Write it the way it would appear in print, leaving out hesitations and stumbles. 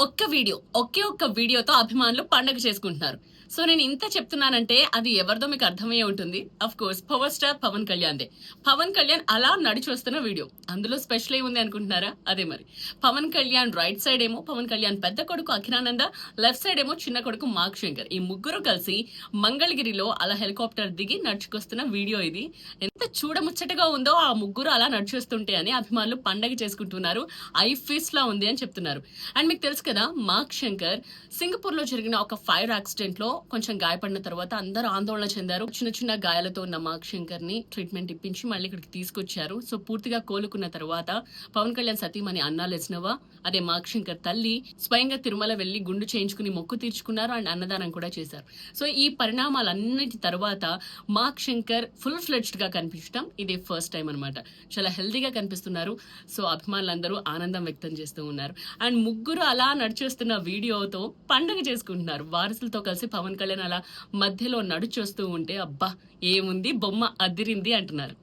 ఒకే ఒక్క వీడియోతో అభిమానులు పండగ చేసుకుంటున్నారు. సో నేను ఇంత చెప్తున్నానంటే అది ఎవరిదో మీకు అర్థమయ్యే ఉంటుంది. Of course power star Pawan కళ్యాణ్‌దే. పవన్ కళ్యాణ్ అలా నడిచి వస్తున్న వీడియో. అందులో స్పెషల్ ఏముంది అనుకుంటున్నారా? అదే మరి. పవన్ కళ్యాణ్ రైట్ సైడ్ ఏమో పవన్ కళ్యాణ్ పెద్ద కొడుకు అఖిలానంద, లెఫ్ట్ సైడ్ ఏమో చిన్న కొడుకు మార్క్ శంకర్. ఈ ముగ్గురు కలిసి మంగళగిరిలో అలా హెలికాప్టర్ దిగి నడుచుకొస్తున్న వీడియో ఇది. ఎంత చూడముచ్చటగా ఉందో ఆ ముగ్గురు అలా నడిచొస్తుంటే అని అభిమానులు పండగ చేసుకుంటున్నారు. ఐ ఫీస్ట్ లా ఉంది అని చెప్తున్నారు. అండ్ మీకు తెలుసు కదా, మార్క్ శంకర్ సింగపూర్ లో జరిగిన ఒక ఫైర్ యాక్సిడెంట్ లో కొంచెం గాయపడిన తర్వాత అందరూ ఆందోళన చెందారు. చిన్న చిన్న గాయాలతో ఉన్న మార్క్ శంకర్ ని ట్రీట్మెంట్ ఇప్పించి మళ్ళీ ఇక్కడికి తీసుకొచ్చారు. సో పూర్తిగా కోలుకున్న తర్వాత పవన్ కళ్యాణ్ సతీమణి అన్నా లెస్నవా, అదే మార్క్ శంకర్ తల్లి స్వయంగా తిరుమల వెళ్లి గుండు చేయించుకుని మొక్కు తీర్చుకున్నారు అండ్ అన్నదానం కూడా చేశారు. సో ఈ పరిణామాలన్నిటి తర్వాత మార్క్ శంకర్ ఫుల్ ఫ్లెడ్జ్డ్ గా కనిపించడం ఇదే ఫస్ట్ టైం అనమాట. చాలా హెల్దీగా కనిపిస్తున్నారు. సో అభిమానులందరూ ఆనందం వ్యక్తం చేస్తూ ఉన్నారు. అండ్ ముగ్గురు అలా నడిచేస్తున్న వీడియోతో పండుగ చేసుకుంటున్నారు. వారసులతో కలిసి పవన్ కళ్యాణ్ అలా మధ్యలో నడిచొస్తూ ఉంటే అబ్బా ఏముంది బొమ్మ అదిరింది అంటున్నారు.